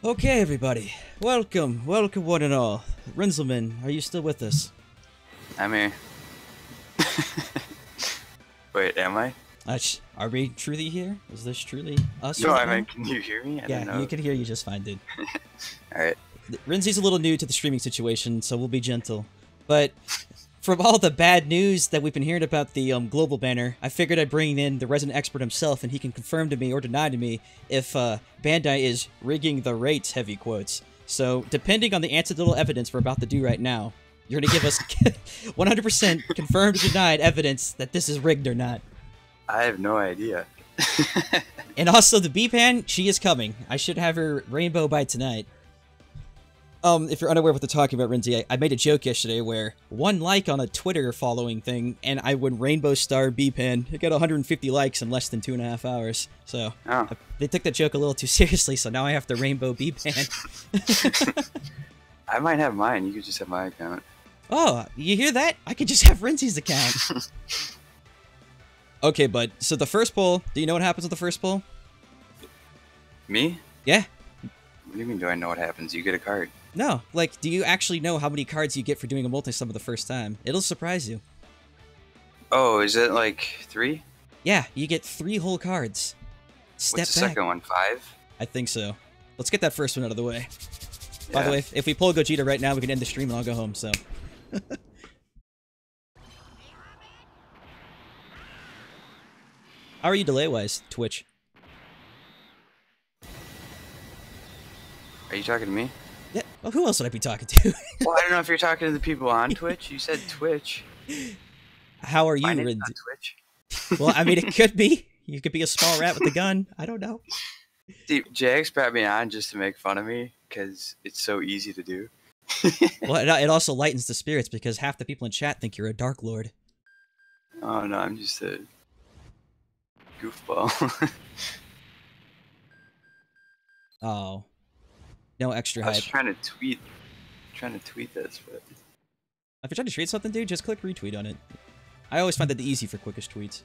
Okay, everybody. Welcome one and all. Renzelman, are you still with us? I'm here. Wait, am I? Are we truly here? Is this truly us No, right I now? mean, can you hear me? I Yeah, don't know. you can hear you just fine, dude. Alright. Renzy's a little new to the streaming situation, so we'll be gentle. But from all the bad news that we've been hearing about the global banner, I figured I'd bring in the resident expert himself, and he can confirm to me or deny to me if Bandai is rigging the rates, heavy quotes. So, depending on the anecdotal evidence we're about to do right now, you're going to give us 100% confirmed or denied evidence that this is rigged or not. I have no idea. And also, the B-Pan, she is coming. I should have her rainbow by tonight. If you're unaware of what they're talking about, Renzy, I made a joke yesterday where one like on a Twitter following thing, and I would rainbow star B-Pan. It got 150 likes in less than 2.5 hours. So, they took that joke a little too seriously, so now I have to rainbow B-Pan. I might have mine. You could just have my account. Oh, you hear that? I could just have Renzy's account. Okay, bud. So the first poll, do you know what happens with the first poll? Me? Yeah. What do you mean, do I know what happens? You get a card. No, like, do you actually know how many cards you get for doing a multi-summer the first time? It'll surprise you. Oh, is it like 3? Yeah, you get 3 whole cards. What's the second one, 5? I think so. Let's get that first one out of the way. Yeah. By the way, if we pull Gogeta right now, we can end the stream and I'll go home, so. How are you delay-wise, Twitch? Are you talking to me? Yeah, well, who else would I be talking to? Well, I don't know if you're talking to the people on Twitch. You said Twitch. How are you, My name's Renzy? not Twitch. Well, I mean, it could be. You could be a small rat with a gun. I don't know. Dude, Jax brought me on just to make fun of me because it's so easy to do. Well, it also lightens the spirits because half the people in chat think you're a Dark Lord. Oh no, I'm just a goofball. Oh. No extra I hype. was trying to tweet this, but If you're trying to tweet something, dude, just click retweet on it. I always find that easy for quickest tweets.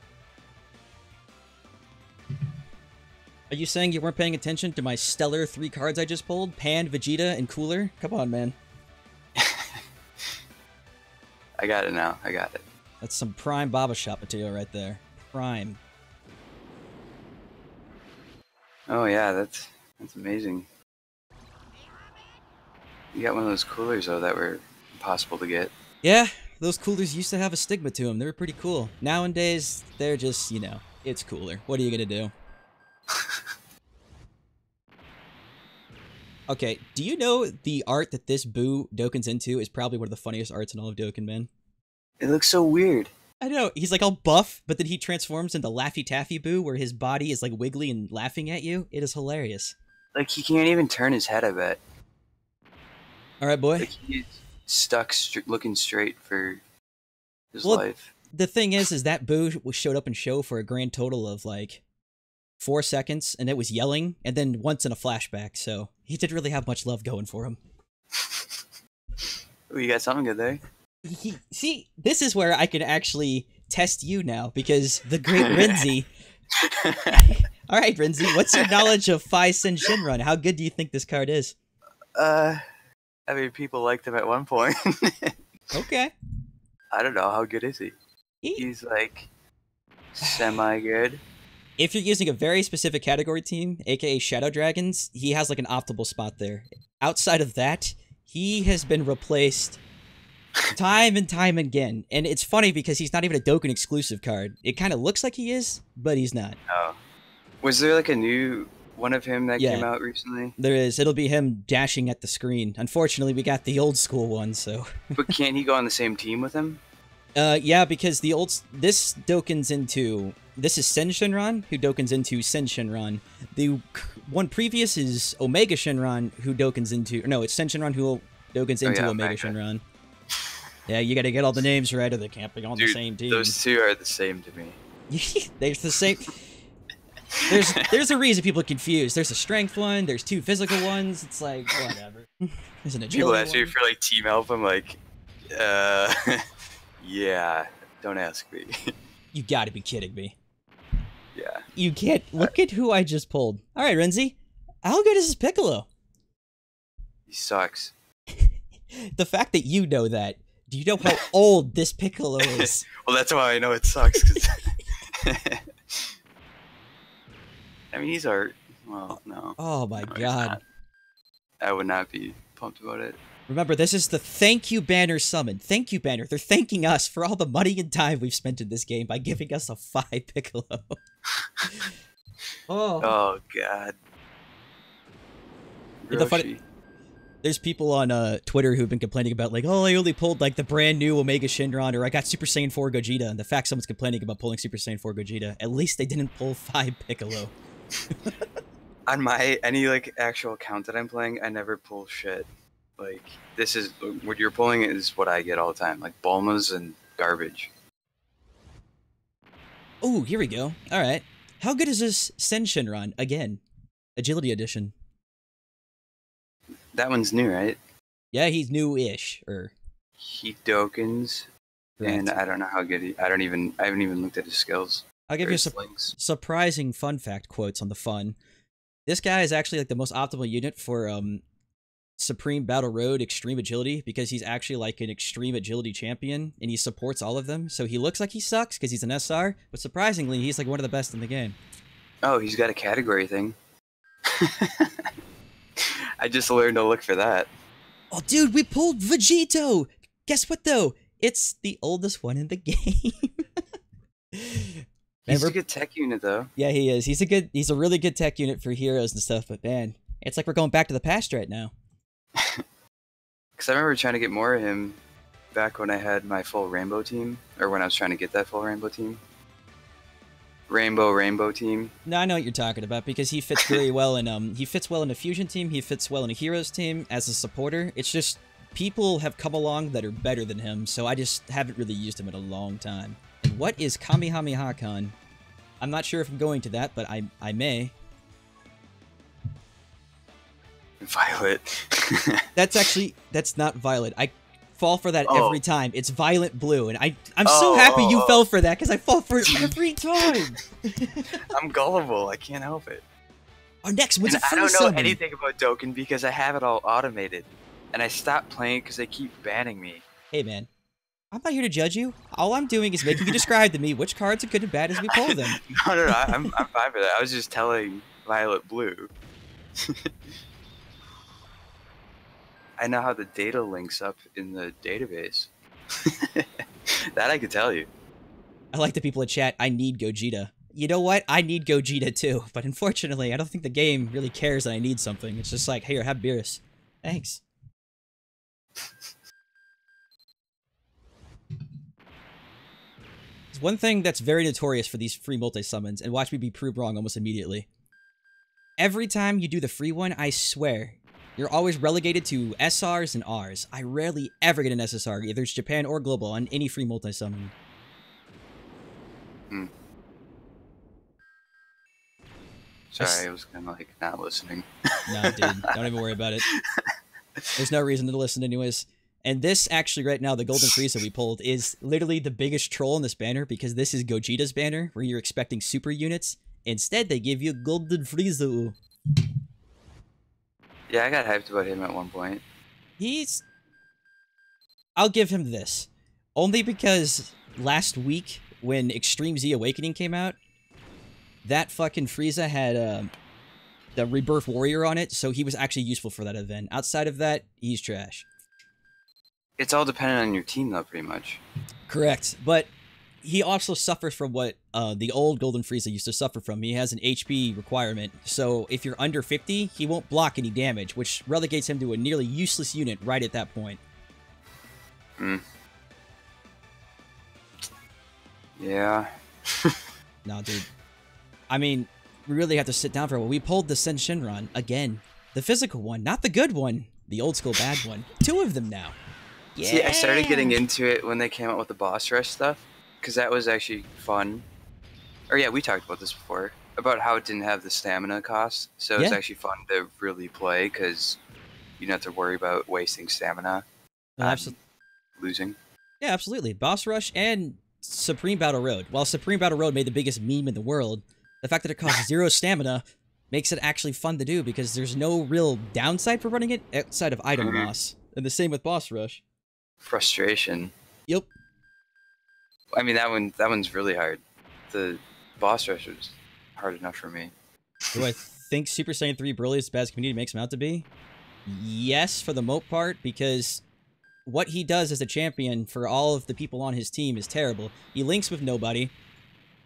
Are you saying you weren't paying attention to my stellar 3 cards I just pulled? Pan, Vegeta, and Cooler? Come on, man. I got it now. I got it. That's some prime Baba Shop material right there. Prime. Oh yeah, that's amazing. You got one of those coolers though that were impossible to get. Yeah, those coolers used to have a stigma to them. They were pretty cool. Nowadays, they're just, you know, it's cooler. What are you gonna do? Okay, do you know the art that this Boo Dokkan's into is probably one of the funniest arts in all of Dokkan, man? It looks so weird. I know, he's like all buff, but then he transforms into Laffy Taffy Boo, where his body is like wiggly and laughing at you. It is hilarious. Like he can't even turn his head, I bet. Alright, boy. Like he's stuck looking straight for his life. The thing is that Boo showed up in show for a grand total of like 4 seconds, and it was yelling, and then once in a flashback, so he didn't really have much love going for him. Ooh, you got something good there. See, this is where I can actually test you now, because the great Renzy... Alright, Renzy, what's your knowledge of Phi Sin Shinron? How good do you think this card is? I mean, people liked him at one point. Okay. I don't know, how good is he? He's like semi-good. If you're using a very specific category team, aka Shadow Dragons, he has like an optimal spot there. Outside of that, he has been replaced time and time again. And it's funny because he's not even a Dokkan exclusive card. It kind of looks like he is, but he's not. Oh. Was there like a new one of him that came out recently? There is. It'll be him dashing at the screen. Unfortunately, we got the old school one, so... But can't he go on the same team with him? Yeah, because this Dokkan's into... This is Sen Shinron, who Dokkan's into Sen Shinron. The one previous is Omega Shinron, who Dokkan's into... No, it's Sen Shinron, who Dokkan's into Omega Shinron. Yeah, you gotta get all the names right, or they can't be on the same team. Those two are the same to me. They're the same... There's a reason people are confused. There's a strength one, there's 2 physical ones, it's like, whatever. There's an agility People ask one. me for like team help, I'm like, yeah, don't ask me. You gotta be kidding me. Yeah. You can't... Look at who I just pulled. Alright, Renzy. How good is this Piccolo? He sucks. The fact that you know that. Do you know how old this Piccolo is? Well, that's why I know it sucks. Cause I mean, he's art. Well, no. Oh my god. I would not be pumped about it. Remember, this is the thank you banner summon. Thank you banner. They're thanking us for all the money and time we've spent in this game by giving us a 5 Piccolo. Oh god. There's people on Twitter who've been complaining about, like, oh, I only pulled, like, the brand new Omega Shenron, or I got Super Saiyan 4 Gogeta, and the fact someone's complaining about pulling Super Saiyan 4 Gogeta, at least they didn't pull 5 Piccolo. On any, like, actual account that I'm playing, I never pull shit. Like, this is, what you're pulling is what I get all the time, like, Bulmas and garbage. Oh, here we go. Alright. How good is this Sen Shenron? Again, Agility Edition. That one's new, right? Yeah, he's new-ish, He Dokkans, and I don't know how good I haven't even looked at his skills. I'll give you some surprising fun fact quotes on the fun. This guy is actually, like, the most optimal unit for, Supreme Battle Road Extreme Agility, because he's actually, like, an Extreme Agility champion, and he supports all of them, so he looks like he sucks, because he's an SR, but surprisingly, he's, like, one of the best in the game. Oh, he's got a category thing. I just learned to look for that. Oh, dude, we pulled Vegito! Guess what, though? It's the oldest one in the game. He's a good tech unit, though. Yeah, he is. He's a really good tech unit for heroes and stuff, but man, it's like we're going back to the past right now. Because I remember trying to get more of him back when I had my full rainbow team, or when I was trying to get that full rainbow team. Rainbow team. No, I know what you're talking about, because he fits very well in he fits well in a fusion team, he fits well in a heroes team as a supporter. It's just people have come along that are better than him, so I just haven't really used him in a long time. And what is Kamehameha-Con? I'm not sure if I'm going to that, but I may. Violet. That's not Violet. I fall for that every time. It's Violet Blue, and I'm so happy you fell for that, because I fall for it every time. I'm gullible. I can't help it. Our next one's a free I don't know summon. anything about Dokkan because I have it all automated, and I stopped playing because they keep banning me. Hey man, I'm not here to judge you. All I'm doing is making you describe to me which cards are good and bad as we pull them. No, I'm fine with that. I was just telling Violet Blue. I know how the data links up in the database. That I could tell you. I like the people in chat. I need Gogeta. You know what? I need Gogeta too, but unfortunately, I don't think the game really cares that I need something. It's just like, here, have Beerus. Thanks. There's one thing that's very notorious for these free multi-summons, and watch me be proved wrong almost immediately. Every time you do the free one, I swear, you're always relegated to SRs and Rs. I rarely ever get an SSR, either it's Japan or global, on any free multi-summon. Sorry, I was kind of like not listening. No, dude, don't even worry about it. There's no reason to listen anyways. And this, actually, right now, the Golden Frieza we pulled is literally the biggest troll in this banner, because this is Gogeta's banner, where you're expecting super units. Instead, they give you Golden Frieza. Yeah, I got hyped about him at one point. I'll give him this. Only because last week, when Extreme Z Awakening came out, that fucking Frieza had the Rebirth Warrior on it, so he was actually useful for that event. Outside of that, he's trash. It's all dependent on your team, though, pretty much. Correct, but he also suffers from what the old Golden Frieza used to suffer from. He has an HP requirement, so if you're under 50, he won't block any damage, which relegates him to a nearly useless unit right at that point. Yeah. No, dude. I mean, we really have to sit down for a while. We pulled the Sen Shenron again. The physical one, not the good one. The old school bad one. 2 of them now. Yeah. See, I started getting into it when they came out with the boss rush stuff, because that was actually fun. Or yeah, we talked about this before, about how it didn't have the stamina cost, so it's actually fun to really play, because you don't have to worry about wasting stamina. Losing. Yeah, absolutely. Boss Rush and Supreme Battle Road. While Supreme Battle Road made the biggest meme in the world, the fact that it costs 0 stamina makes it actually fun to do because there's no real downside for running it outside of item loss. And the same with boss rush. Frustration. Yep. I mean, that one's really hard. The boss rush was hard enough for me. Do I think Super Saiyan 3 Broly is as bad as community makes him out to be? Yes, for the moat part, because what he does as a champion for all of the people on his team is terrible. He links with nobody.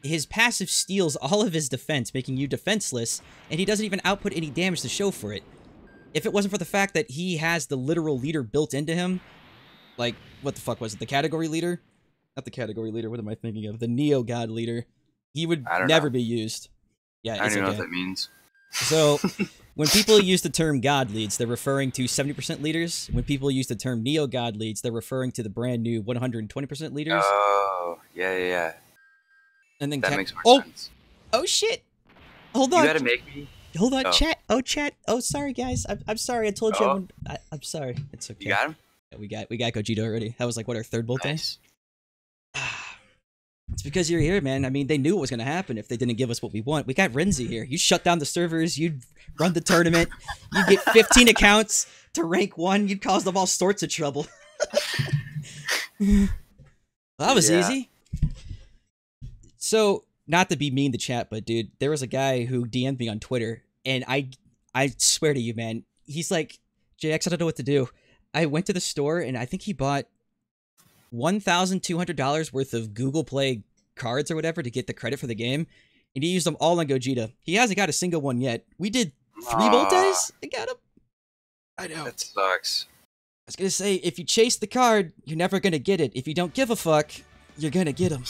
His passive steals all of his defense, making you defenseless, and he doesn't even output any damage to show for it. If it wasn't for the fact that he has the literal leader built into him, like, what the fuck was it, the category leader? Not the category leader, what am I thinking of? The Neo God leader. He would never be used. Yeah, I don't even know what that means. So, when people use the term God leads, they're referring to 70% leaders. When people use the term Neo God leads, they're referring to the brand new 120% leaders. Oh, yeah. And then that makes more sense. Oh shit! Hold on. You gotta make me. Hold on, chat. Oh, chat. Oh, sorry, guys. I'm sorry. I told you. I'm sorry. It's okay. You got him. Yeah, we got Gogeta already. That was like what, our third bolt Nice. It's because you're here, man. I mean, they knew what was gonna happen if they didn't give us what we want. We got Renzy here. You shut down the servers. You'd run the tournament. You get 15 accounts to rank 1. You'd cause them all sorts of trouble. Well, that was easy. So, not to be mean to chat, but dude, there was a guy who DM'd me on Twitter, and I swear to you, man, he's like, JX, I don't know what to do. I went to the store, and I think he bought $1,200 worth of Google Play cards or whatever to get the credit for the game, and he used them all on Gogeta. He hasn't got a single one yet. We did 3 voltes. I got him. I know. That sucks. I was gonna say, if you chase the card, you're never gonna get it. If you don't give a fuck, you're gonna get him.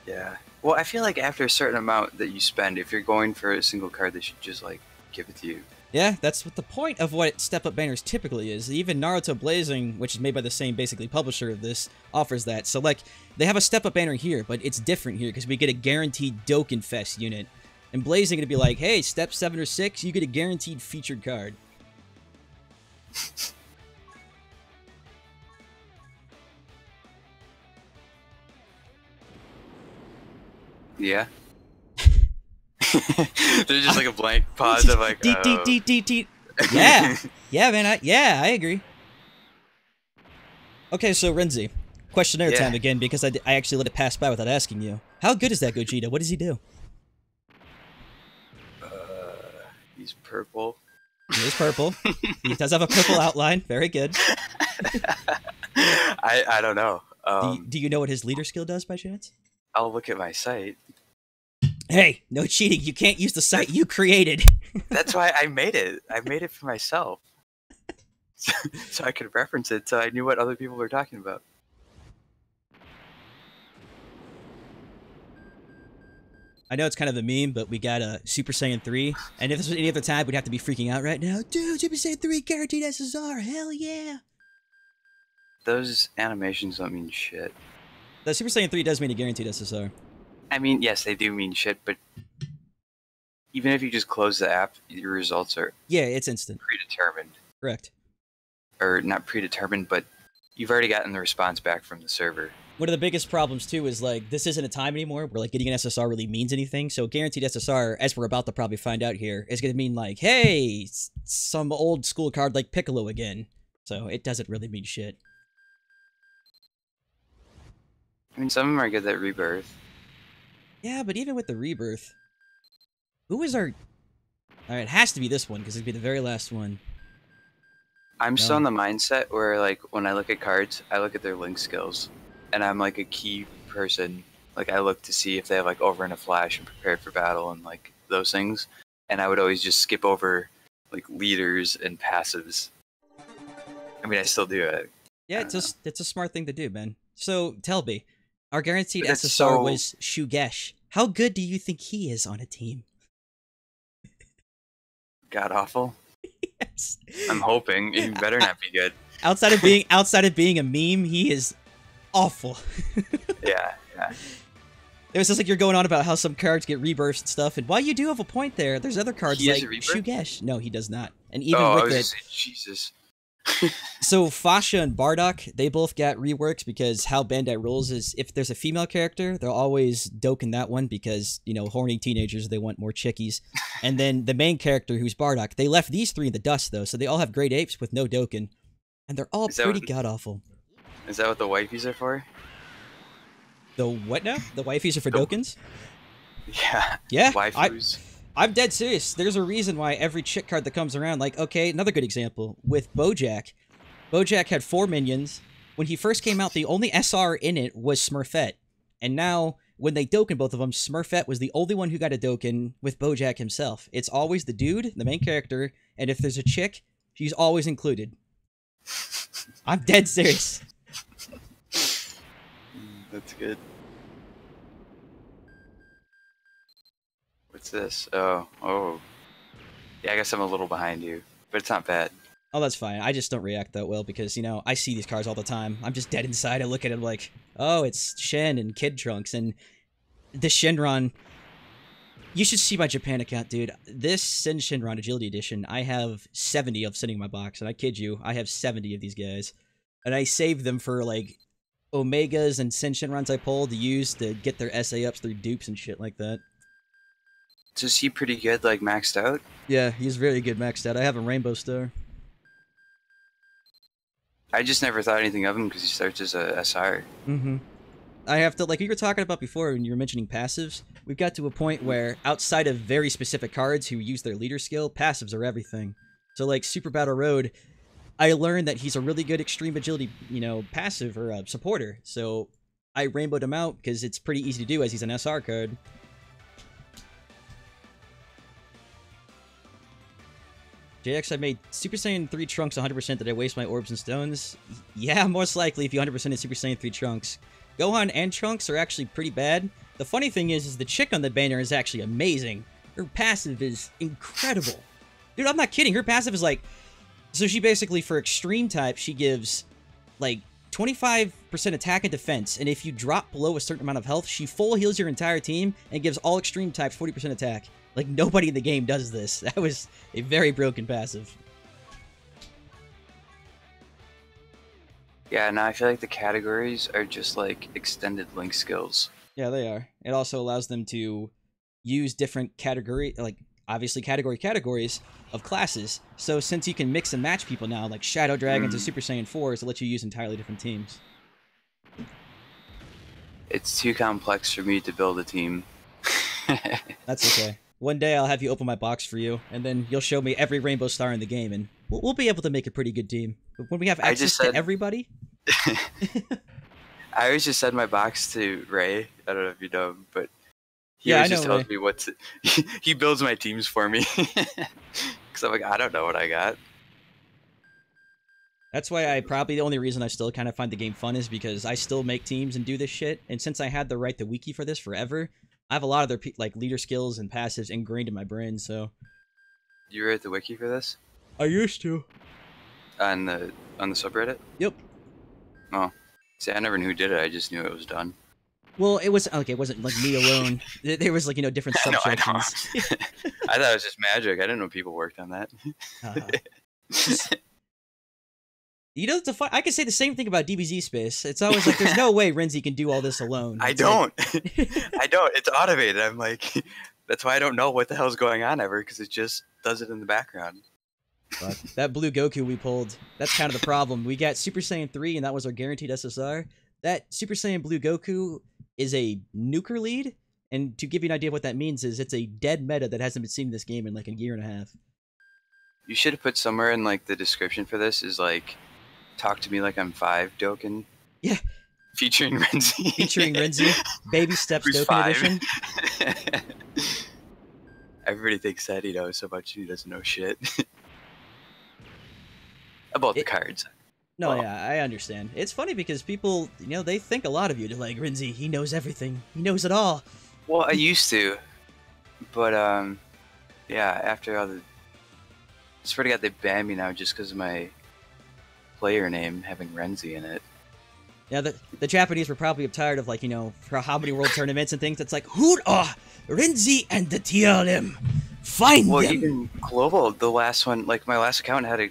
Yeah. Well, I feel like after a certain amount that you spend, if you're going for a single card, they should just, like, give it to you. Yeah, that's what the point of what step-up banners typically is. Even Naruto Blazing, which is made by the same basically publisher of this, offers that. So, like, they have a step-up banner here, but it's different here because we get a guaranteed Dokkan Fest unit. And Blazing gonna be like, hey, step 7 or 6, you get a guaranteed featured card. Yeah. There's just like a blank pause of like, Yeah. Yeah, man. I agree. Okay, so Renzy. Questionnaire time again, because I actually let it pass by without asking you. How good is that Gogeta? What does he do? He's purple. He is purple. He does have a purple outline. Very good. I don't know. Do you know what his leader skill does by chance? I'll look at my site. Hey, no cheating. You can't use the site you created. That's why I made it. I made it for myself. So I could reference it so I knew what other people were talking about. I know it's kind of a meme, but we got a Super Saiyan 3. And if this was any other time, we'd have to be freaking out right now. Dude, Super Saiyan 3 guaranteed SSR. Hell yeah. Those animations don't mean shit. The Super Saiyan 3 does mean a guaranteed SSR. I mean, yes, they do mean shit, but even if you just close the app, your results are it's instant. Predetermined. Correct. Or not predetermined, but you've already gotten the response back from the server. One of the biggest problems, too, is, like, this isn't a time anymore where, like, getting an SSR really means anything. So guaranteed SSR, as we're about to probably find out here, is going to mean, like, hey, some old school card like Piccolo again. So it doesn't really mean shit. I mean, some of them are good at Rebirth. Yeah, but even with the Rebirth, who is our... Alright, it has to be this one, because it'd be the very last one. I'm still in the mindset where, like, when I look at cards, I look at their link skills. And I'm, like, a key person. Like, I look to see if they have, like, over in a flash and prepared for battle and, like, those things. And I would always just skip over, like, leaders and passives. I mean, I still do it. Yeah, it's a smart thing to do, man. So, tell me, our guaranteed SSR was Shugesh. How good do you think he is on a team? God awful. Yes. I'm hoping he better not be good. Outside of being a meme, he is awful. Yeah. It was just like you're going on about how some cards get rebirths and stuff, and while you do have a point there's other cards like Shugesh. No, he does not. And even with it, Jesus. So Fasha and Bardock, they both got reworks because how Bandai rules is if there's a female character, they'll always Dokkan that one because, you know, horny teenagers, they want more chickies. And then the main character, who's Bardock, they left these three in the dust, though, so they all have great apes with no Dokkan. And they're all pretty god-awful. Is that what the wifeys are for? The what now? The wifeys are for Dokkans? Yeah. Yeah. Waifus. I'm dead serious. There's a reason why every chick card that comes around, like, okay, another good example, with Bojack. Bojack had 4 minions. When he first came out, the only SR in it was Smurfette. And now, when they Dokkan both of them, Smurfette was the only one who got a Dokkan with Bojack himself. It's always the dude, the main character, and if there's a chick, she's always included. I'm dead serious. That's good. What's this? Oh. Yeah, I guess I'm a little behind you, but it's not bad. Oh, that's fine. I just don't react that well because, you know, I see these cards all the time. I'm just dead inside. I look at it like, oh, it's Shen and Kid Trunks. And the Shenron... You should see my Japan account, dude. This Sen Shenron Agility Edition, I have 70 of sitting in my box. And I kid you, I have 70 of these guys. And I saved them for, like, Omegas and Sen Shenrons I pulled to use to get their SA ups through dupes and shit like that. So is he pretty good, like, maxed out? Yeah, he's very good maxed out. I have a Rainbow Star. I just never thought anything of him because he starts as a SR. Mm-hmm. I have to, like you were talking about before when you were mentioning passives, we've got to a point where outside of very specific cards who use their leader skill, passives are everything. So like Super Battle Road, I learned that he's a really good extreme agility, you know, passive or supporter. So I rainbowed him out because it's pretty easy to do as he's an SR card. JX, I made Super Saiyan 3 Trunks 100%. Did I waste my orbs and stones? Yeah, most likely if you 100%ed Super Saiyan 3 Trunks. Gohan and Trunks are actually pretty bad. The funny thing is the chick on the banner is actually amazing. Her passive is incredible. Dude, I'm not kidding. Her passive is like... So she basically, for extreme type, she gives like 25% attack and defense. And if you drop below a certain amount of health, she full heals your entire team and gives all extreme types 40% attack. Like, nobody in the game does this. That was a very broken passive. Yeah, no, I feel like the categories are just, like, extended link skills. Yeah, they are. It also allows them to use different categories of classes. So since you can mix and match people now, like Shadow Dragons and Super Saiyan 4s, it lets you use entirely different teams. It's too complex for me to build a team. That's okay. One day I'll have you open my box for you, and then you'll show me every Rainbow Star in the game, and we'll be able to make a pretty good team. But when we have access to everybody... I always just send my box to Ray. I don't know if you know him, but he always just tells me what to... He builds my teams for me. Because I'm like, I don't know what I got. That's why probably the only reason I still kind of find the game fun is because I still make teams and do this shit, and since I had the right to wiki for this forever... I have a lot of their like leader skills and passives ingrained in my brain, so... You wrote the wiki for this? I used to. On the subreddit? Yep. Oh. See, I never knew who did it, I just knew it was done. Well, it was... Okay, it wasn't like me alone. There was like, you know, different subsections. I thought it was just magic. I didn't know people worked on that. You know, I can say the same thing about DBZSpace. It's always like, there's no way Renzy can do all this alone. I don't. I don't. It's automated. I'm like, that's why I don't know what the hell's going on ever, because it just does it in the background. But that blue Goku we pulled, that's kind of the problem. We got Super Saiyan 3, and that was our guaranteed SSR. That Super Saiyan blue Goku is a nuker lead, and to give you an idea of what that means is it's a dead meta that hasn't been seen in this game in like a year and a half. You should have put somewhere in like the description for this is like, Talk to Me Like I'm 5 Dokkan. Yeah. Featuring Renzy. Featuring Renzy. Baby Steps Dokkan Edition. Everybody thinks that he knows so much and he doesn't know shit. About the cards. No, well, yeah, I understand. It's funny because people, you know, they think a lot of you. They're like, Renzy, he knows everything. He knows it all. Well, I used to. But, yeah, after all the... I swear to God, they banned me now just because of my... player name having Renzy in it. Yeah, the Japanese were probably tired of, like, you know, for how many world tournaments and things. It's like, Renzy and the TLM. Find them. Well, even global, the last one, like my last account had a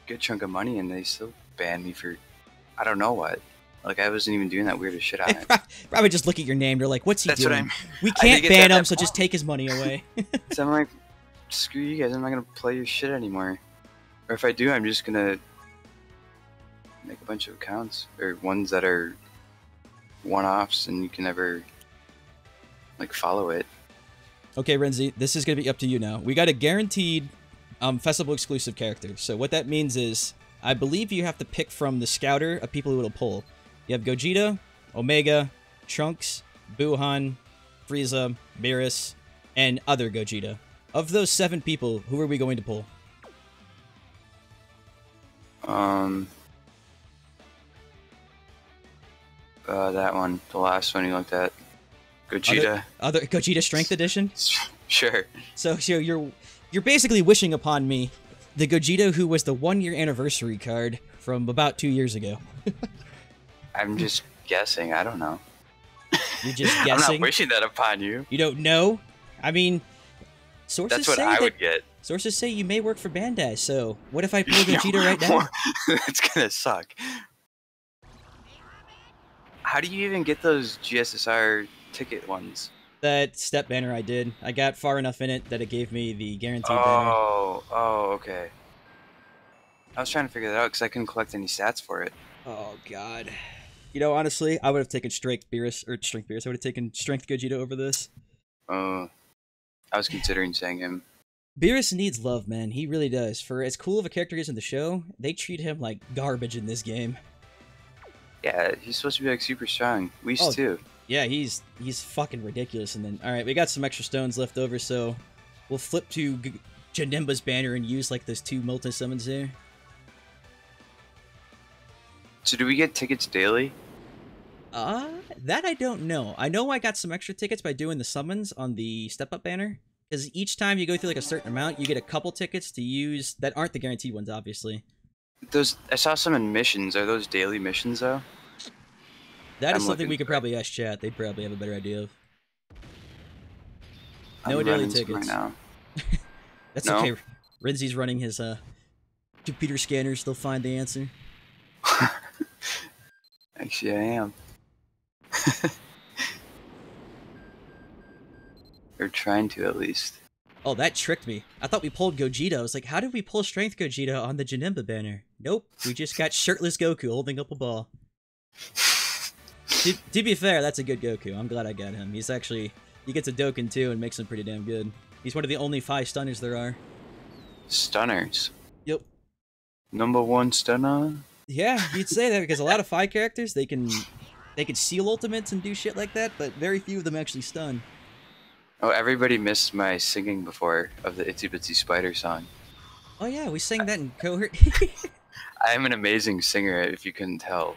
good chunk of money, and they still banned me for I don't know what. Like, I wasn't even doing that weirdest shit on it. Probably just look at your name. They're like, what's he That's doing? what I mean. We can't ban him, so just take his money away. So I'm like, screw you guys. I'm not going to play your shit anymore. Or if I do, I'm just going to make a bunch of accounts. Or ones that are one-offs and you can never, like, follow it. Okay, Renzy, this is going to be up to you now. We got a guaranteed festival exclusive character. So what that means is, I believe you have to pick from the scouter of people who it'll pull. You have Gogeta, Omega, Trunks, Buhan, Frieza, Beerus, and other Gogeta. Of those 7 people, who are we going to pull? That one, the last one you looked at. Gogeta. Other Gogeta Strength Edition? Sure. So you're basically wishing upon me the Gogeta who was the 1-year anniversary card from about 2 years ago. I'm just guessing. I don't know. You're just guessing? I'm not wishing that upon you. You don't know? I mean, sources That's what I would get. Sources say you may work for Bandai, so what if I pull Gogeta right now? That's gonna suck. How do you even get those GSSR ticket ones? That step banner I did. I got far enough in it that it gave me the guaranteed banner. Oh, okay. I was trying to figure that out because I couldn't collect any stats for it. Oh, God. You know, honestly, I would have taken Strength Beerus. I would have taken Strength Gogeta over this. I was considering saying him. Beerus needs love, man. He really does. For as cool of a character he is in the show, they treat him like garbage in this game. Yeah, he's supposed to be like super strong. Whis too. Yeah, he's fucking ridiculous. And then, all right, we got some extra stones left over, so we'll flip to Janemba's banner and use like those 2 multi-summons there. So do we get tickets daily? That I don't know. I know I got some extra tickets by doing the summons on the step-up banner, because each time you go through like a certain amount, you get a couple tickets to use that aren't the guaranteed ones, obviously. I saw some in missions. Are those daily missions though? That is something we could probably ask chat. They'd probably have a better idea of. No daily tickets. Right now. That's okay. Renzy's running his computer scanners. They'll find the answer. Actually, I am. Or trying to, at least. Oh, that tricked me. I thought we pulled Gogeta. I was like, how did we pull Strength Gogeta on the Janemba banner? Nope. We just got shirtless Goku holding up a ball. To be fair, that's a good Goku. I'm glad I got him. He's actually... He gets a Dokkan, too, and makes him pretty damn good. He's one of the only 5 stunners there are. Stunners? Yep. Number 1 stunner? Yeah, you'd say that, because a lot of 5 characters, they can seal ultimates and do shit like that, but very few of them actually stun. Oh, everybody missed my singing before of the Itsy Bitsy Spider song. Oh yeah, we sang that in cohort. I am an amazing singer, if you couldn't tell.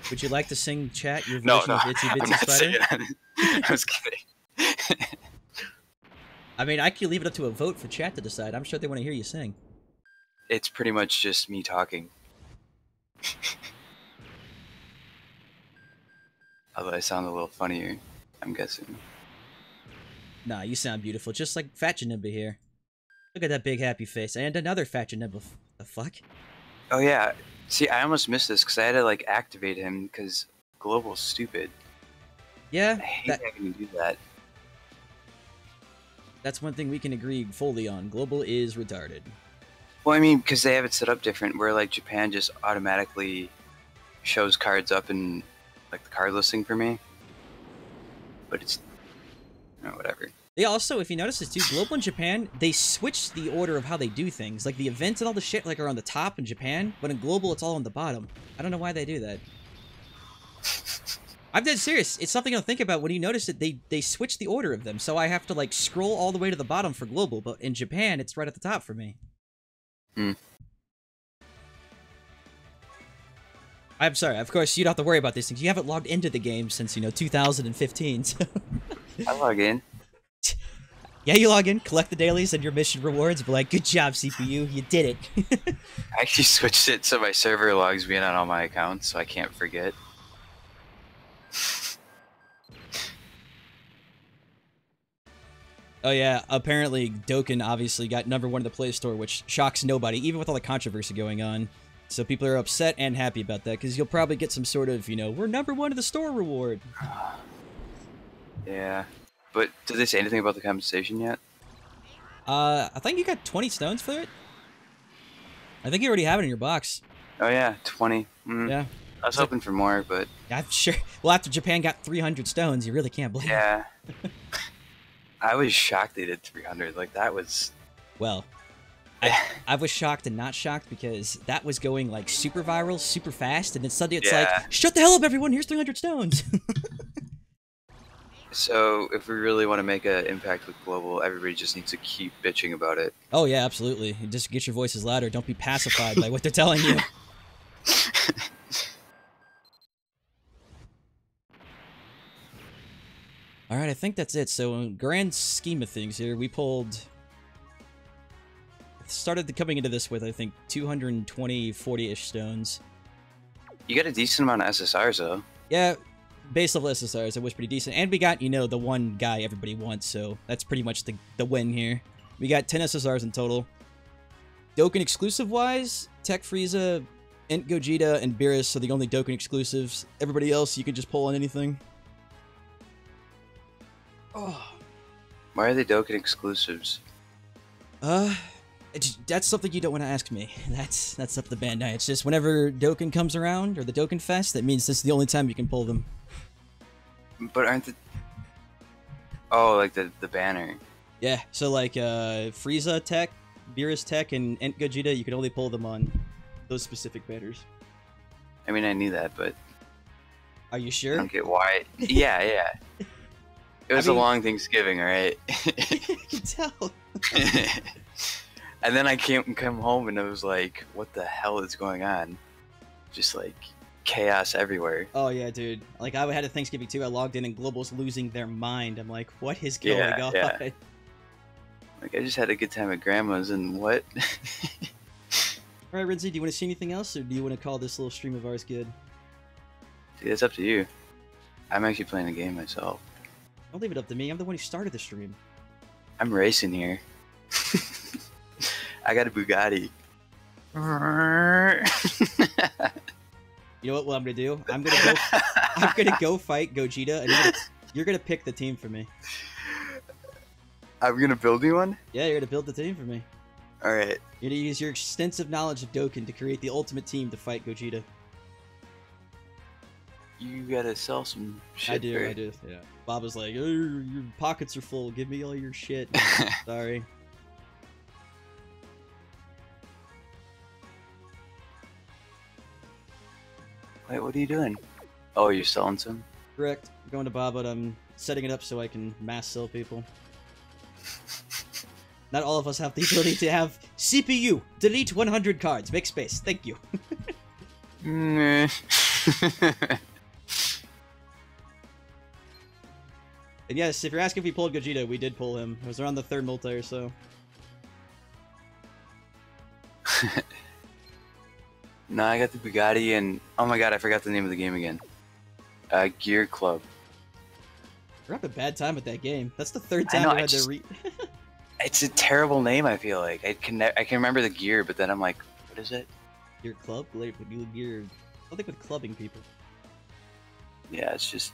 Would you like to sing, chat, your version of Itsy Bitsy Spider? I was kidding. I mean, I could leave it up to a vote for chat to decide. I'm sure they want to hear you sing. It's pretty much just me talking. Although I sound a little funnier, I'm guessing. Nah, you sound beautiful, just like Fat Janemba here. Look at that big happy face, and another Fat Janemba. The fuck? Oh yeah. See, I almost missed this because I had to like activate him because Global's stupid. Yeah, I hate having to do that. That's one thing we can agree fully on. Global is retarded. Well, I mean, because they have it set up different, where like Japan just automatically shows cards up in like the card listing for me. But it's, you know, whatever. They also, if you notice this too, Global in Japan, they switch the order of how they do things. Like the events and all the shit like are on the top in Japan, but in Global it's all on the bottom. I don't know why they do that. I'm dead serious. It's something I'll think about when you notice that they switch the order of them. So I have to like scroll all the way to the bottom for Global, but in Japan it's right at the top for me. Hmm. I'm sorry, of course you don't have to worry about these things. You haven't logged into the game since, 2015, so... I log in. Yeah, you log in, collect the dailies and your mission rewards, be like, good job, CPU, you did it. I actually switched it so my server logs me in on all my accounts, so I can't forget. Oh yeah, apparently Dokkan obviously got #1 in the Play Store, which shocks nobody, even with all the controversy going on. So people are upset and happy about that, because you'll probably get some sort of, we're #1 in the store reward. Yeah. But did they say anything about the compensation yet? I think you got 20 stones for it. I think you already have it in your box. Oh yeah, 20. Yeah. I was hoping for more, but... I'm sure. Well, after Japan got 300 stones, you really can't believe it. Yeah. I was shocked they did 300. Like, that was... Well, I was shocked and not shocked, because that was going, like, super viral, super fast, and then suddenly it's like, shut the hell up, everyone, here's 300 stones! So, if we really want to make an impact with global, everybody just needs to keep bitching about it. Oh yeah, absolutely. Just get your voices louder. Don't be pacified by what they're telling you. Alright, I think that's it. So, in grand scheme of things here, we started coming into this with, I think, 220, 40-ish stones. You got a decent amount of SSRs, though. Yeah, base level SSRs, it was pretty decent. And we got, the one guy everybody wants, so that's pretty much the win here. We got 10 SSRs in total. Dokkan exclusive-wise, Tech Frieza, Ent Gogeta, and Beerus are the only Dokkan exclusives. Everybody else, you can just pull on anything. Oh. Why are they Dokkan exclusives? That's something you don't want to ask me. That's up to Bandai. It's just whenever Dokkan comes around, or the Dokkan Fest, that means this is the only time you can pull them. But aren't the... Oh, like the banner. Yeah, so like Frieza Tech, Beerus Tech, and Ent Gogeta, you can only pull them on those specific banners. I mean, I knew that, but... Are you sure? I don't get why... Yeah, yeah. It was a long Thanksgiving, right? I can tell. And then I come home and I was like, what the hell is going on? Just like chaos everywhere. Oh yeah, dude. Like I had a Thanksgiving too. I logged in and Global's losing their mind. I'm like, what is going on? Yeah. Like I just had a good time at Grandma's and what? Alright, Renzy, do you want to see anything else, or do you want to call this little stream of ours good? Dude, it's up to you. I'm actually playing a game myself. Don't leave it up to me. I'm the one who started the stream. I'm racing here. I got a Bugatti. You know what I'm gonna do? I'm gonna go fight Gogeta, and you're gonna pick the team for me. I'm gonna build you one? Yeah, you're gonna build the team for me. Alright. You're gonna use your extensive knowledge of Dokkan to create the ultimate team to fight Gogeta. You gotta sell some shit. I do, yeah. Bob was like, oh, your pockets are full, give me all your shit. Sorry. Wait, what are you doing? Oh, you're selling some? Correct. I'm going to Bob, but I'm setting it up so I can mass sell people. Not all of us have the ability to have CPU. Delete 100 cards. Make space. Thank you. And yes, if you're asking if we pulled Gogeta, we did pull him. It was around the 3rd multi or so. No, I got the Bugatti and... Oh my god, I forgot the name of the game again. Gear Club. We're having a bad time with that game. That's the 3rd time I had to read. It's a terrible name, I feel like. I can remember the gear, but then I'm like, what is it? Gear Club? Gear... Something with clubbing people. Yeah, it's just...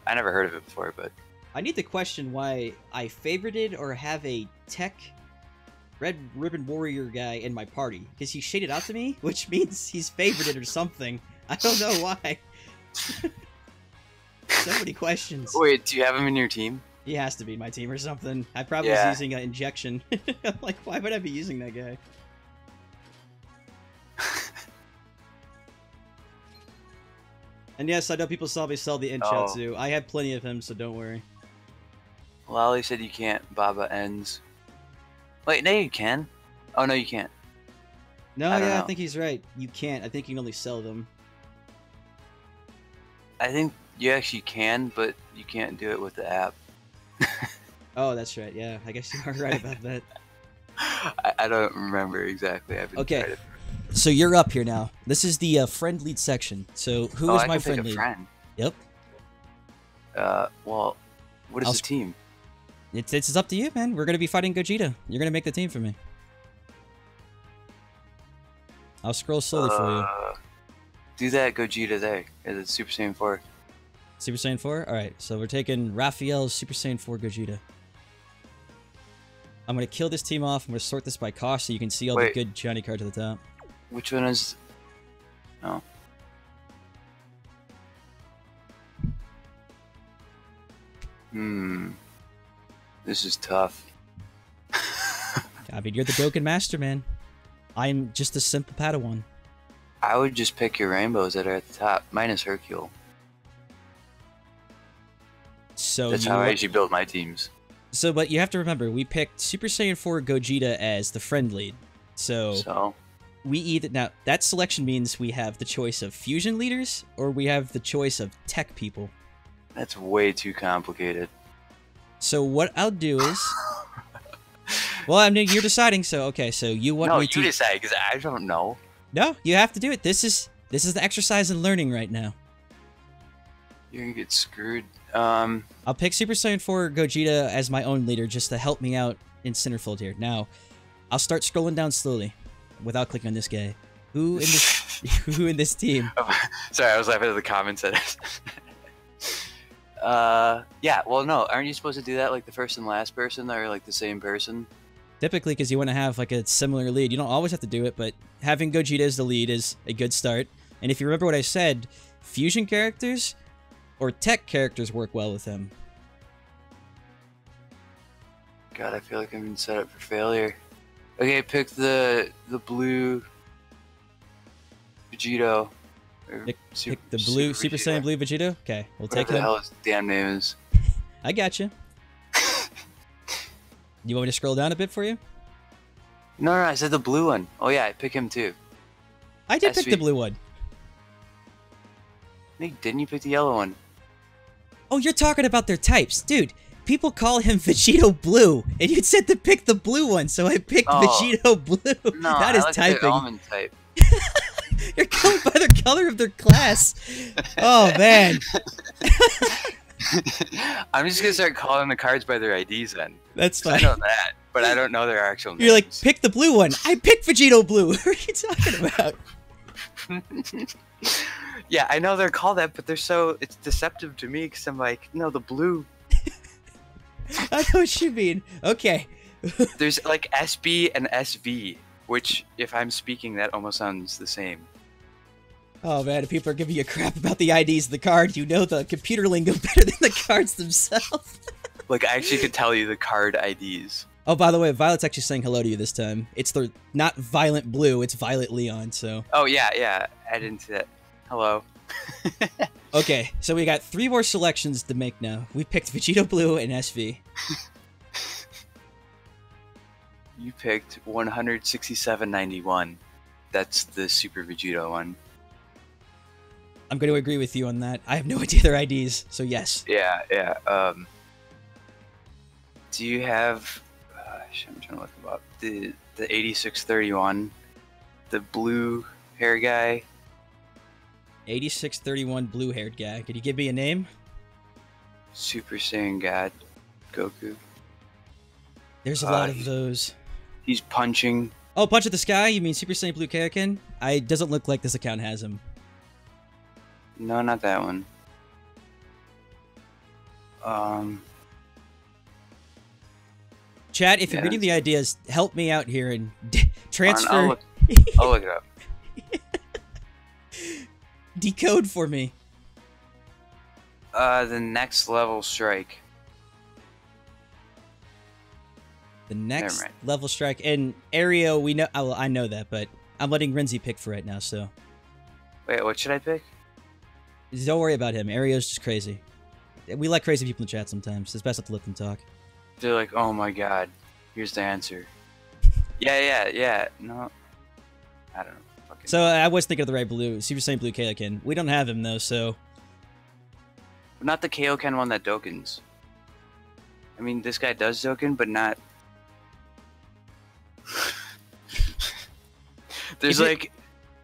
I never heard of it before, but... I need to question why I favorited or have a tech Red Ribbon Warrior guy in my party. Because he shaded out to me, which means he's favorited or something. I don't know why. So many questions. Wait, do you have him in your team? He has to be my team or something. I probably was using an injection. I'm like, why would I be using that guy? And yes, I know people saw me sell the Inchatsu. I had plenty of him, so don't worry. Lolly said you can't Baba ends. Wait, no you can. Oh, no you can't. No, I think he's right. You can't. I think you can only sell them. I think you actually can, but you can't do it with the app. Oh, that's right. Yeah, I guess you are right about that. I don't remember exactly. I've been okay. So you're up here now. This is the friend lead section. So who is my friend lead? Friend. Yep. Well, what is the team? It's up to you, man. We're gonna be fighting Gogeta. You're gonna make the team for me. I'll scroll slowly for you. Do that Gogeta there. It's Super Saiyan 4. Super Saiyan 4? Alright, so we're taking Raphael's Super Saiyan 4 Gogeta. I'm gonna kill this team off. I'm gonna sort this by cost so you can see all the good shiny cards at the top. Which one is... No. This is tough. I mean, you're the Dokkan Master, man. I'm just a simple Padawan. I would just pick your rainbows that are at the top, minus Hercule. So that's how I usually build my teams. So, but you have to remember, we picked Super Saiyan 4 Gogeta as the friend lead. So we either... Now, that selection means we have the choice of fusion leaders, or we have the choice of tech people. That's way too complicated. So what I'll do is... Well, I mean, you're deciding, so okay, so you want me to... No, you decide, because I don't know. No, you have to do it. This is the exercise in learning right now. You're gonna get screwed. I'll pick Super Saiyan 4 Gogeta as my own leader just to help me out in Centerfold here. Now, I'll start scrolling down slowly without clicking on this guy. Who in this who in this team? Sorry, I was laughing at the comments at us. Yeah, well, no, aren't you supposed to do that like the first and last person are like the same person? Typically, because you want to have like a similar lead. You don't always have to do it, but having Gogeta as the lead is a good start. And if you remember what I said, fusion characters or tech characters work well with him. God, I feel like I'm being set up for failure. Okay, pick the blue Vegito. Pick the blue Super Saiyan Blue Vegito? Okay, we'll take him. What the hell his damn name is? I got you. You want me to scroll down a bit for you? No, I said the blue one. Oh yeah, I pick him too. I did pick the blue one. Nick, didn't you pick the yellow one? Oh, you're talking about their types. Dude, people call him Vegito Blue, and you said to pick the blue one, so I picked Vegito Blue. No, that is typing. The almond type. You're going by the color of their class. Oh, man. I'm just going to start calling the cards by their IDs then. That's fine. I know that, but I don't know their actual names. You're like, pick the blue one. I picked Vegito Blue. What are you talking about? Yeah, I know they're called that, but it's deceptive to me because I'm like, no, the blue. I know what you mean. Okay. There's like SB and SV, which, if I'm speaking, that almost sounds the same. Oh man, if people are giving you crap about the IDs of the card, you know the computer lingo better than the cards themselves. Like, I actually could tell you the card IDs. Oh, by the way, Violet's actually saying hello to you this time. It's the not Violent Blue, it's Violet Leon, so... Oh, yeah, I didn't see that. Hello. Okay, so we got 3 more selections to make now. We picked Vegito Blue and SV. You picked 167.91. That's the Super Vegito one. I'm going to agree with you on that. I have no idea their IDs, so yes. Yeah. Do you have... I'm trying to look them up. The 8631, the blue hair guy. 8631 blue-haired guy. Could you give me a name? Super Saiyan God, Goku. There's a lot of those. He's punching. Oh, Punch at the Sky? You mean Super Saiyan Blue Kaioken? It doesn't look like this account has him. No, not that one. Chat, if you're reading the ideas, help me out here and transfer... I'll look it up. Decode for me. The next level strike. The next level strike. And Aereo, we know... Well, I know that, but I'm letting Renzy pick for right now, so... Wait, what should I pick? Don't worry about him. Aereo's just crazy. We like crazy people in chat sometimes. It's best not to let them talk. They're like, oh my god, here's the answer. Yeah. No. I don't know. So I was thinking of the right blue, Super Saiyan Blue Kaioken. We don't have him though, so... Not the Kaioken one that Dokkans. I mean, this guy does Dokkan, but not... There's like...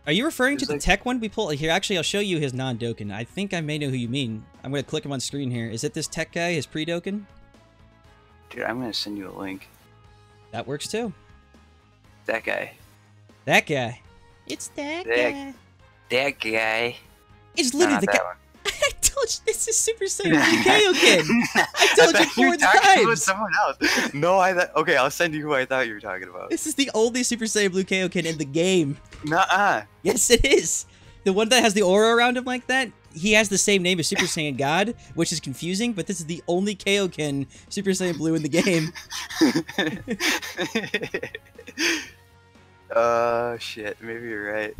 Are you referring to the tech one we pulled? Here, actually, I'll show you his non-Dokkan. I think I may know who you mean. I'm going to click him on screen here. Is it this tech guy, his pre-Dokkan? Dude, I'm gonna send you a link. That works too. That guy. That guy. It's that guy. That guy. It's No, literally not the that guy. one. I told you this is Super Saiyan Kaioken. I told you thought were 4 talking about times. someone else. No, I thought. Okay, I'll send you who I thought you were talking about. This is the only Super Saiyan Blue Kaioken in the game. Nuh-uh. Yes, it is. The one that has the aura around him like that, he has the same name as Super Saiyan God, which is confusing, but this is the only Kaioken Super Saiyan Blue in the game. Shit. Maybe you're right.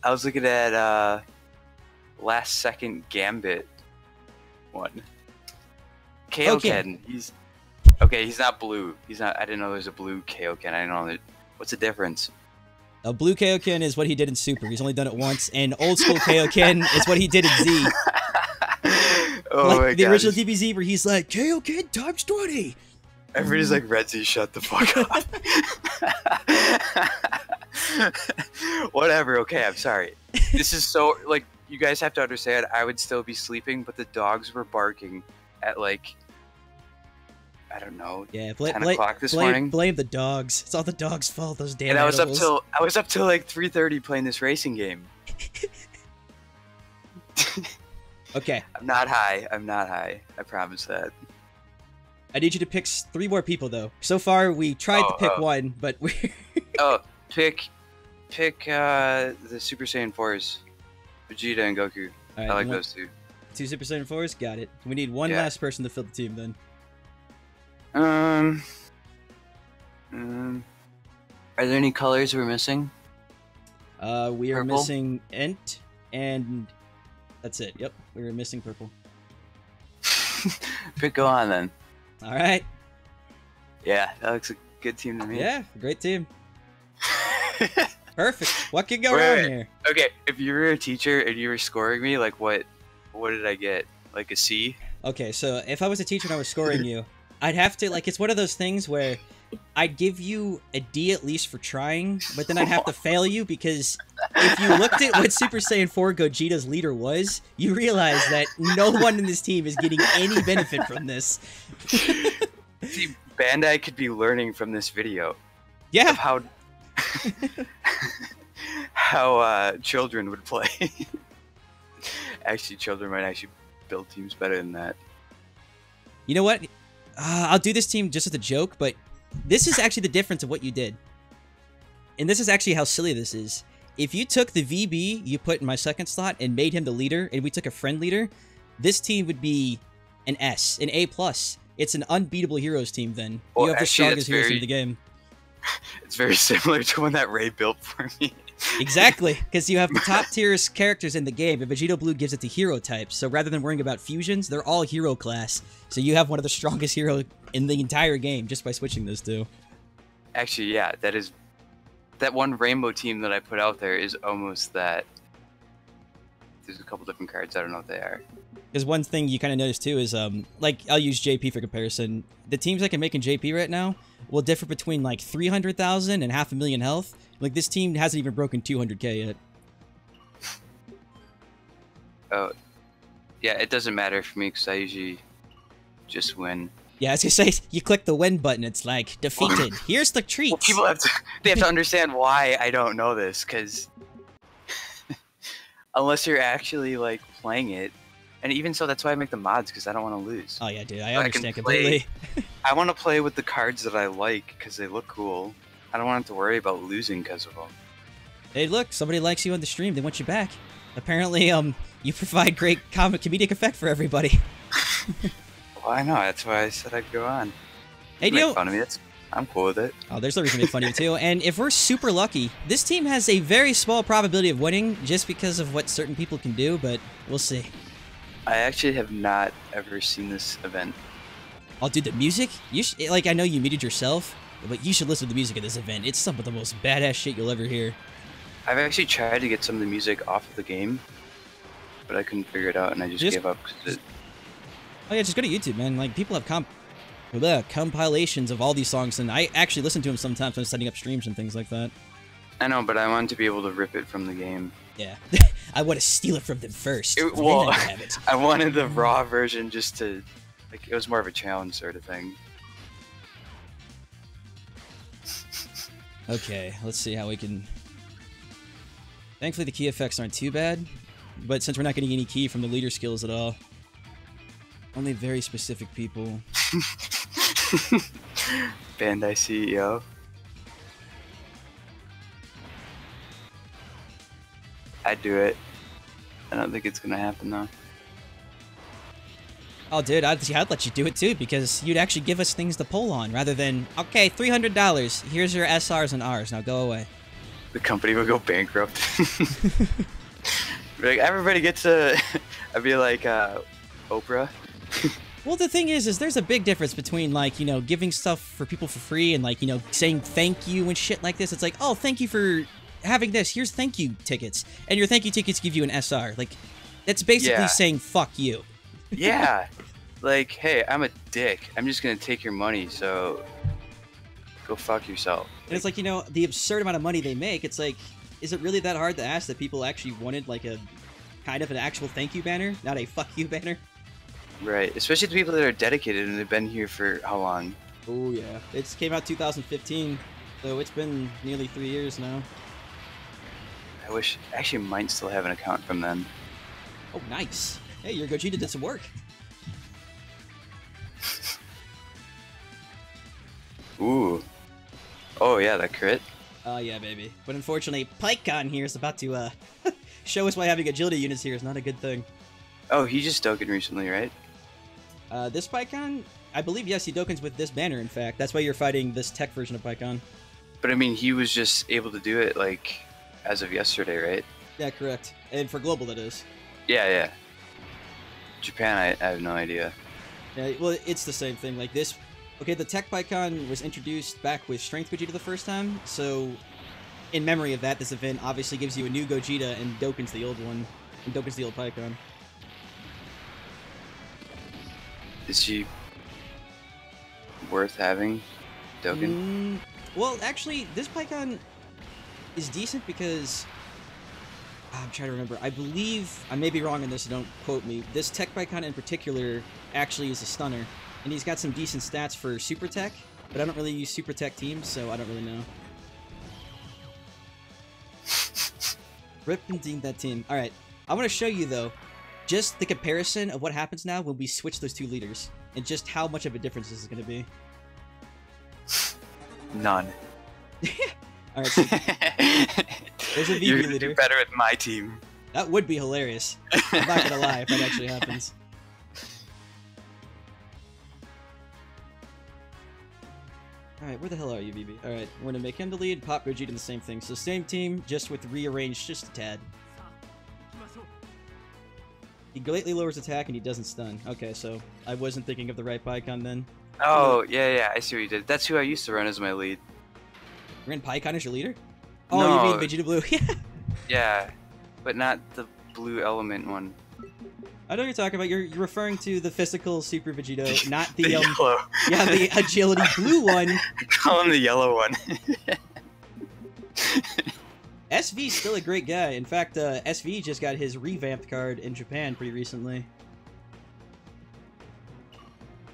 I was looking at, last second Gambit one. Kaioken. Okay. He's not blue. He's not. I didn't know there's a blue Kaioken. I didn't know that. What's the difference? A blue Kaioken is what he did in Super. He's only done it once, and old school Kaioken is what he did in Z. Oh like my the God. original DBZ, where he's like Kaioken times 20. Everybody's like, Renzy, shut the fuck up. Whatever. Okay, I'm sorry. This is so like. You guys have to understand, I would still be sleeping, but the dogs were barking at like, I don't know, 10 o'clock this morning. Blame the dogs. It's all the dogs' fault. Those damn and I was animals. up till like 3:30 playing this racing game. Okay. I'm not high. I promise that. I need you to pick 3 more people though. So far we tried to pick one, but we. Pick the Super Saiyan 4s. Vegeta and Goku. Right, I like those two. 2 Super Saiyan 4s? Got it. We need one last person to fill the team then. Are there any colors we're missing? We are Purple? missing Ent, and that's it. Yep, we were missing purple. Go on then. Alright. Yeah, that looks a good team to me. Yeah, great team. Perfect. What could go wrong here? Okay, if you were a teacher and you were scoring me, like what did I get? Like a C? Okay, so if I was a teacher and I was scoring you, I'd have to, like, it's one of those things where I'd give you a D at least for trying, but then I'd have to fail you because if you looked at what Super Saiyan 4 Gogeta's leader was, you realize that no one in this team is getting any benefit from this. See, Bandai could be learning from this video. Yeah. Of how children would play. Actually, children might actually build teams better than that. You know what? I'll do this team just as a joke, but this is actually the difference of what you did. And this is actually how silly this is. If you took the VB you put in my second slot and made him the leader, and we took a friend leader, this team would be an S, an A+. It's an unbeatable heroes team then. Well, you have the strongest heroes in the game. It's very similar to one that Ray built for me. Exactly, because you have the top tier characters in the game, and Vegeta Blue gives it to hero types. So rather than worrying about fusions, they're all hero class. So you have one of the strongest heroes in the entire game just by switching those two. Actually, yeah, that one rainbow team that I put out there is almost that. There's a couple different cards. I don't know what they are. Because one thing you kind of notice too is, like, I'll use JP for comparison. The teams I can make in JP right now will differ between like 300,000 and 500,000 health. Like, this team hasn't even broken 200k yet. Oh, yeah, it doesn't matter for me because I usually just win. Yeah, I was gonna say, you click the win button, it's like, defeated. Here's the treats. Well, people have to understand why I don't know this, because unless you're actually like playing it, and even so, that's why I make the mods, because I don't want to lose. Oh yeah, dude, I understand completely. I want to play with the cards that I like because they look cool. I don't want to worry about losing because of them. Hey, look, somebody likes you on the stream. They want you back. Apparently, you provide great comedic effect for everybody. Well, I know. That's why I said I'd go on. Hey, Make fun of me. I'm cool with it. Oh, there's no reason to make fun of you too. And if we're super lucky, this team has a very small probability of winning just because of what certain people can do, but we'll see. I actually have not ever seen this event. Oh, dude, the music? Like, I know you muted yourself, but you should listen to the music of this event. It's some of the most badass shit you'll ever hear. I've actually tried to get some of the music off of the game, but I couldn't figure it out, and I just gave up. Oh yeah, just go to YouTube, man. Like, people have compilations of all these songs, and I actually listen to them sometimes when I'm setting up streams and things like that. I know, but I wanted to be able to rip it from the game. Yeah, I want to steal it from them first. I wanted the raw version just to Like, it was more of a challenge sort of thing. Okay, let's see how we can... Thankfully, the key effects aren't too bad, but since we're not getting any key from the leader skills at all, only very specific people. Bandai CEO. I'd do it. I don't think it's gonna happen though. Oh, dude, I'd let you do it too, because you'd actually give us things to pull on, rather than, okay, $300, here's your SRs and Rs, now go away. The company would go bankrupt. Like, everybody gets a... I'd be like, Oprah. Well, the thing is there's a big difference between, like, you know, giving stuff for people for free and, like, you know, saying thank you and shit like this. It's like, oh, thank you for having this. Here's thank you tickets. And your thank you tickets give you an SR. Like, that's basically saying fuck you. Yeah. Like, hey, I'm a dick. I'm just gonna take your money, so go fuck yourself. And it's like, you know, the absurd amount of money they make, it's like, is it really that hard to ask that people actually wanted, like, a kind of an actual thank you banner, not a fuck you banner? Right, especially the people that are dedicated and they've been here for how long? Oh, yeah. It came out 2015, so it's been nearly 3 years now. I wish... I actually might still have an account from then. Oh, nice. Hey, your Gogeta did some work. Ooh. Oh, yeah, that crit. Oh, yeah, baby. But unfortunately, PikeCon here is about to, show us why having agility units here is not a good thing. Oh, he just Dokkan recently, right? This PikeCon? I believe, yes, he Dokkans with this banner, in fact. That's why you're fighting this tech version of PikeCon. But, I mean, he was just able to do it, like, as of yesterday, right? Yeah, correct. And for global, that is. Yeah, yeah. Japan, I have no idea. Yeah, well, it's the same thing. Like, this... Okay, the Tech PikeCon was introduced back with Strength Gogeta the first time, so in memory of that, this event obviously gives you a new Gogeta and Dokkan's the old one, and Dokkan's the old PikeCon. Is she worth having, Dokkan? Well, actually, this PikeCon is decent because... I'm trying to remember. I believe... I may be wrong on this, so don't quote me. This Tech PikeCon in particular actually is a stunner. And he's got some decent stats for Super Tech, but I don't really use Super Tech teams, so I don't really know. Rip indeed that team. Alright, I want to show you, though, just the comparison of what happens now when we switch those two leaders, and just how much of a difference this is going to be. None. Alright, so there's a VP You're gonna leader. do better with my team. That would be hilarious. I'm not gonna lie if that actually happens. Alright, where the hell are you, BB? Alright, we're gonna make him the lead, Pop Gogeta the same thing. So same team, just with rearranged just a tad. He greatly lowers attack and he doesn't stun. Okay, so I wasn't thinking of the right PikeCon then. Oh, yeah, I see what you did. That's who I used to run as my lead. Ran PikeCon as your leader? Oh, No. you mean Vegeta Blue? Yeah. Yeah, but not the blue element one. I know what you're talking about. You're referring to the physical Super Vegito, not the, yellow. yeah, the agility blue one. I call him the yellow one. SV's still a great guy. In fact, SV just got his revamped card in Japan pretty recently.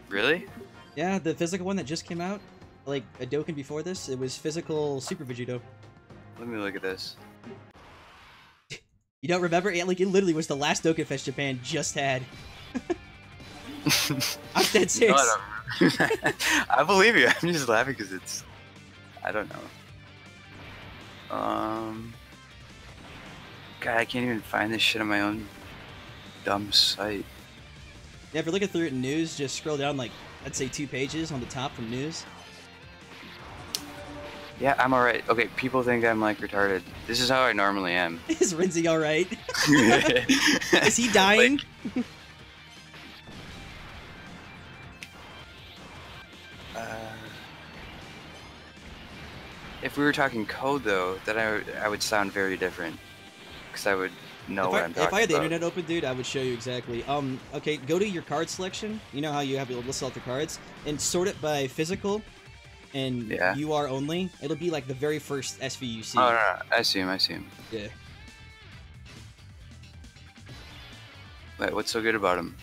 Really? Yeah, the physical one that just came out, like a Dokkan before this, it was physical Super Vegito. Let me look at this. You don't remember? Yeah, like, it literally was the last Dokkan Fest Japan just had. I'm dead serious. No, I don't remember. I believe you. I'm just laughing because it's... I don't know. God, I can't even find this shit on my own dumb site. Yeah, if you're looking through it in news, just scroll down, like, I'd say 2 pages on the top from news. Yeah, I'm alright. Okay, people think I'm, like, retarded. This is how I normally am. Is Renzy alright? Is he dying? Like, if we were talking code, though, then I would sound very different. Because I would know what I'm talking about. If I had the internet open, dude, I would show you exactly. Okay, go to your card selection. You know how you have your list of the cards? And sort it by physical and UR only. It'll be like the very first SV you see. Oh, no. I see him. Yeah. Wait, what's so good about him?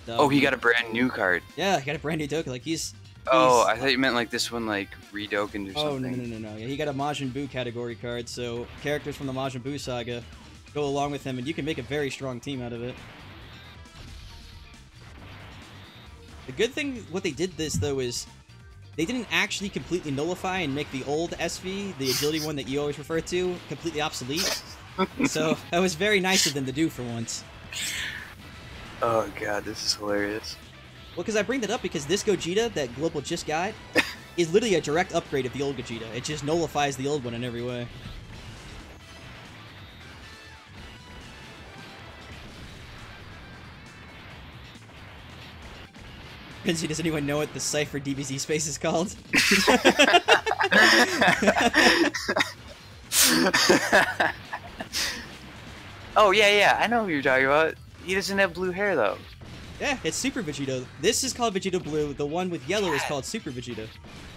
Oh, he got a brand new card. Yeah, he got a brand new Dokkan. Like he's Oh, I thought you meant like this one, like re-Dokkan or something. Oh no. Yeah, he got a Majin Buu category card, so characters from the Majin Buu saga go along with him, and you can make a very strong team out of it. The good thing, what they did this though is they didn't actually completely nullify and make the old SV, the agility one that you always refer to, completely obsolete. So that was very nice of them to do for once. Oh god, this is hilarious. Well, because I bring that up because this Gogeta that Global just got is literally a direct upgrade of the old Gogeta. It just nullifies the old one in every way. Renzy, does anyone know what the Cypher DBZSpace is called? Oh, yeah, I know who you're talking about. He doesn't have blue hair, though. Yeah, it's Super Vegeta. This is called Vegeta Blue. The one with yellow is called Super Vegeta.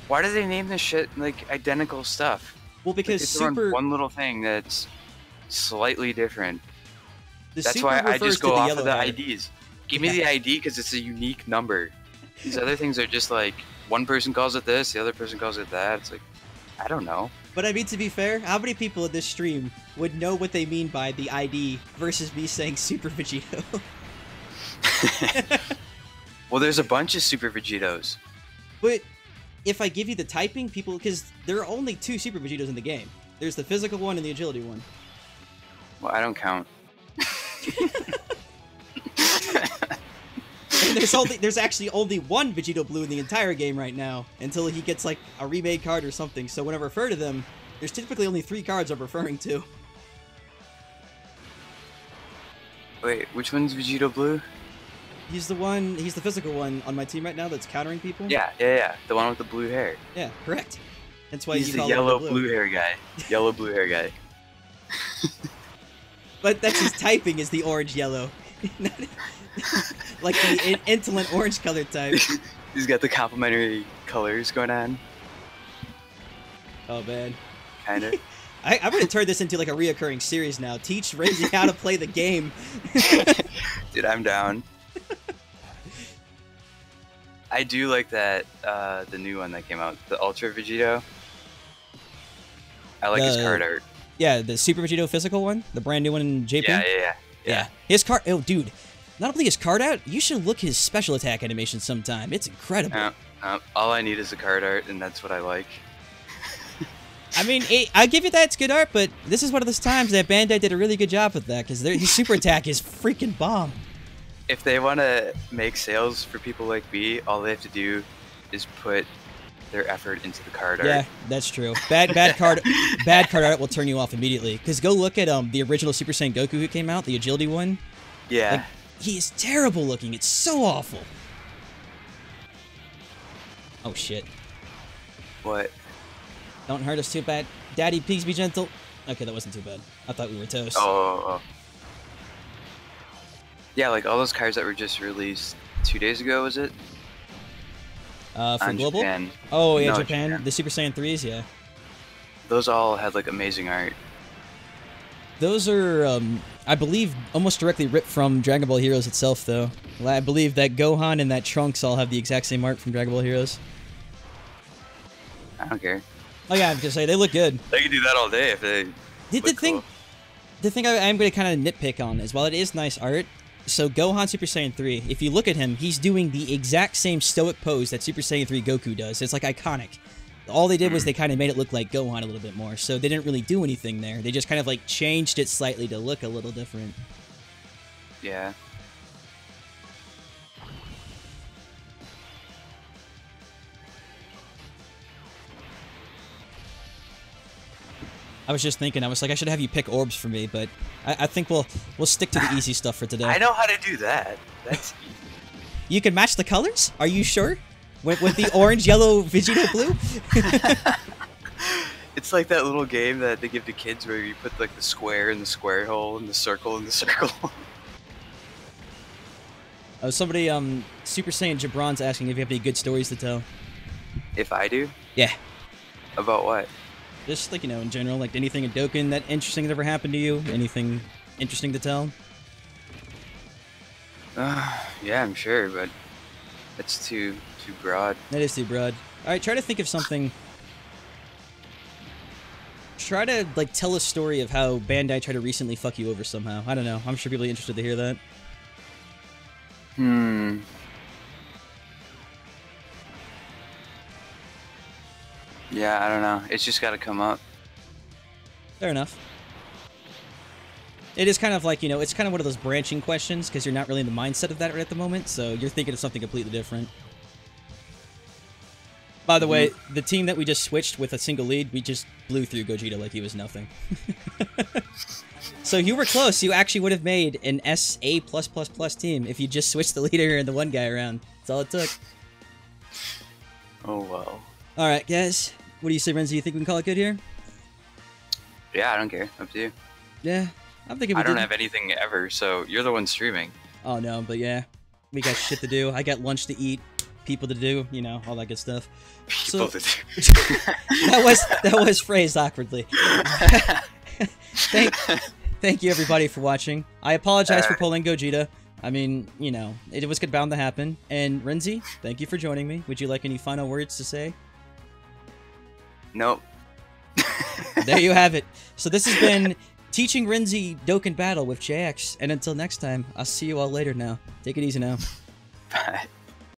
Why do they name this shit, like, identical stuff? Well, because like, Super... one little thing that's slightly different. That's Super why I just go off of the hair. IDs. Give me the ID because it's a unique number. These other things are just like, one person calls it this, the other person calls it that. It's like, I don't know. But I mean, to be fair, how many people in this stream would know what they mean by the ID versus me saying Super Vegito? Well, there's a bunch of Super Vegetos. But if I give you the typing, people... Because there are only 2 Super Vegetos in the game. There's the physical one and the agility one. Well, I don't count. And there's actually only one Vegito Blue in the entire game right now, until he gets like a remade card or something. So when I refer to them, there's typically only 3 cards I'm referring to. Wait, which one's Vegito Blue? He's the physical one on my team right now that's countering people. Yeah. The one with the blue hair. Yeah, correct. That's why he's you the call yellow him blue hair guy. Yellow blue hair guy. But that's his typing is the orange yellow. Like the insolent orange color type. He's got the complementary colors going on. Oh man. Kinda. I'm gonna turn this into like a reoccurring series now. Teach Renzy how to play the game. Dude, I'm down. I do like that, the new one that came out, the Ultra Vegito. I like his card art. Yeah, the Super Vegito physical one, the brand new one in JP. Yeah. His card, oh dude, not only his card art, you should look his special attack animation sometime. It's incredible. All I need is a card art, and that's what I like. I mean, I give you that, it's good art, but this is one of those times that Bandai did a really good job with that, because his super attack is freaking bomb. If they want to make sales for people like me, all they have to do is put their effort into the card art. Yeah, that's true. Bad card art will turn you off immediately. Because go look at the original Super Saiyan Goku who came out, the agility one. Yeah. Like, he is terrible looking. It's so awful. Oh shit. What? Don't hurt us too bad. Daddy, please be gentle. Okay, that wasn't too bad. I thought we were toast. Oh. Yeah, like all those cards that were just released 2 days ago, was it? For Global? Japan. Oh, yeah, No, Japan. The Super Saiyan 3s, yeah. Those all had like amazing art. Those are, I believe, almost directly ripped from Dragon Ball Heroes itself, though. I believe that Gohan and that Trunks all have the exact same art from Dragon Ball Heroes. I don't care. Oh yeah, I'm gonna say they look good. They can do that all day if they. The thing I'm going to kind of nitpick on is while it is nice art, so Gohan Super Saiyan 3, if you look at him, he's doing the exact same stoic pose that Super Saiyan 3 Goku does. It's like iconic. All they did was they kind of made it look like Gohan a little bit more, so they didn't really do anything there. They just kind of like changed it slightly to look a little different. Yeah. I was just thinking, I was like, I should have you pick orbs for me, but I think we'll stick to the easy stuff for today. I know how to do that. That's easy. You can match the colors? Are you sure? With the orange, yellow, Vegito blue? It's like that little game that they give to kids where you put like the square in the square hole and the circle in the circle. Somebody, Super Saiyan Jabron's asking if you have any good stories to tell. If I do? Yeah. About what? Just like, in general, like anything in Dokkan that interesting that ever happened to you? Anything interesting to tell? Yeah, I'm sure, but it's too broad. That is too broad. All right, try to think of something. Try to like tell a story of how Bandai tried to recently fuck you over somehow. I don't know. I'm sure people are interested to hear that. Yeah, I don't know. It's just got to come up. Fair enough. It is kind of like, you know, it's kind of one of those branching questions because you're not really in the mindset of that right at the moment, so you're thinking of something completely different. By the way, the team that we just switched with a single lead, we just blew through Gogeta like he was nothing. So you were close. You actually would have made an SA+++ team if you just switched the leader and the one guy around. That's all it took. Oh, well. All right, guys. What do you say, Renzy? You think we can call it good here? Yeah, I don't care. Up to you. Yeah, I'm thinking. I don't have anything ever, so you're the one streaming. Oh no, but yeah, we got shit to do. I got lunch to eat, people to do, you know, all that good stuff. People to do. that was phrased awkwardly. Thank you everybody for watching. I apologize for pulling Gogeta. I mean, you know, it was bound to happen. And Renzy, thank you for joining me. Would you like any final words to say? Nope. There you have it. So this has been Teaching Renzy Dokkan Battle with JX. And until next time, I'll see you all later now. Take it easy now. Bye.